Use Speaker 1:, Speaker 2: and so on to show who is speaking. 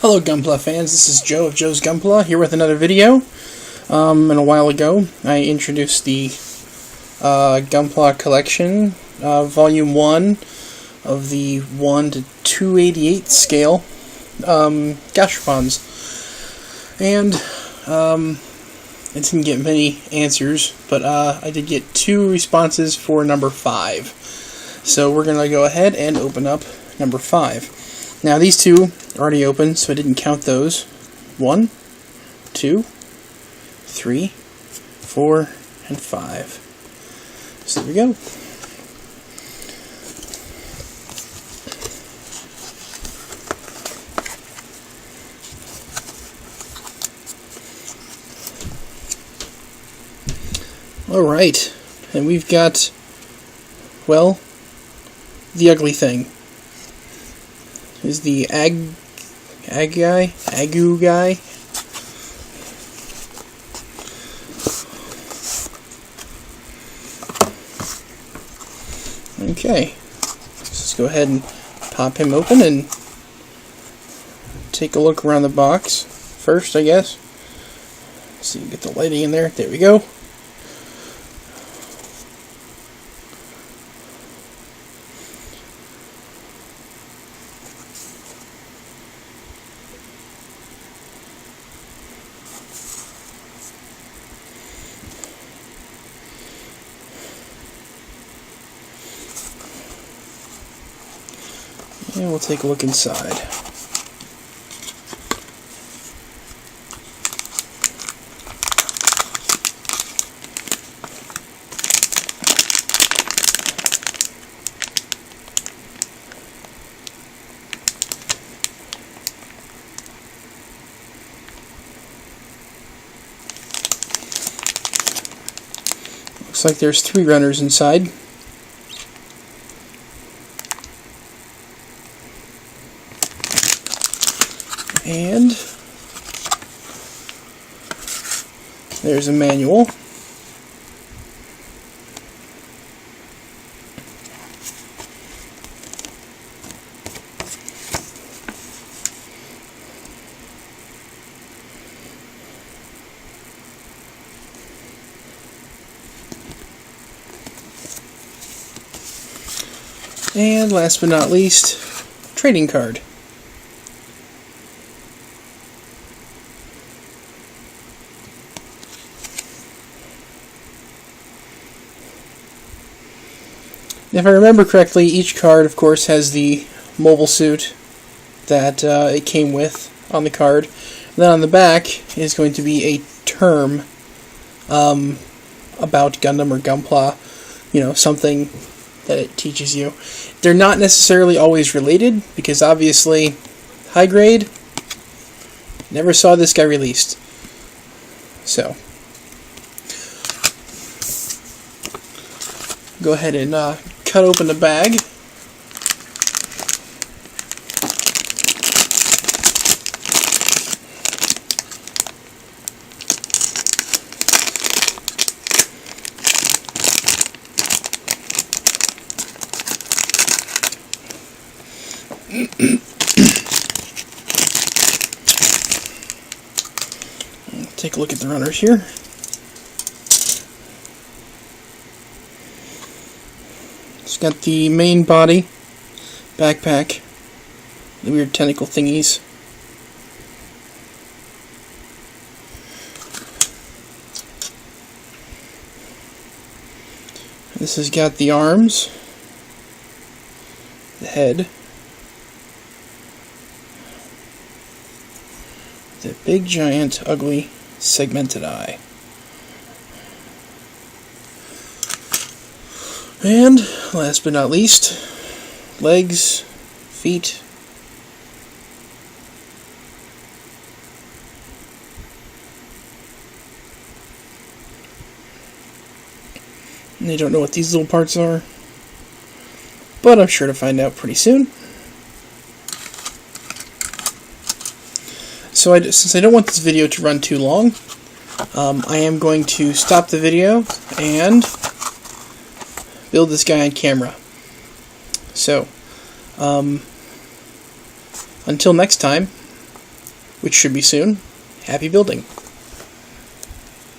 Speaker 1: Hello Gunpla fans, this is Joe of Joe's Gunpla here with another video. And a while ago I introduced the Gunpla Collection, Volume 1 of the 1 to 288 scale Gashapons. And I didn't get many answers, but I did get 2 responses for number 5. So we're going to go ahead and open up number 5. Now these 2 are already open, so I didn't count those. 1, 2, 3, 4, and 5. So there we go. Alright, and we've got, well, the ugly thing. Is the Agu guy. Okay, let's go ahead and pop him open and take a look around the box first, I guess. Let's see, get the lighting in there. There we go. And we'll take a look inside. Looks like there's 3 runners inside. And there's a manual. And last but not least, trading card. If I remember correctly, each card, of course, has the mobile suit that it came with on the card. And then on the back is going to be a term about Gundam or Gunpla, something that it teaches you. They're not necessarily always related, because obviously, high grade, never saw this guy released. So, go ahead and cut open the bag. Take a look at the runners here. It's got the main body, backpack, the weird tentacle thingies. This has got the arms, the head, the big, giant, ugly, segmented eye. And, last but not least, legs, feet, and I don't know what these little parts are, but I'm sure to find out pretty soon. So since I don't want this video to run too long, I am going to stop the video and build this guy on camera. So, until next time, which should be soon. Happy building!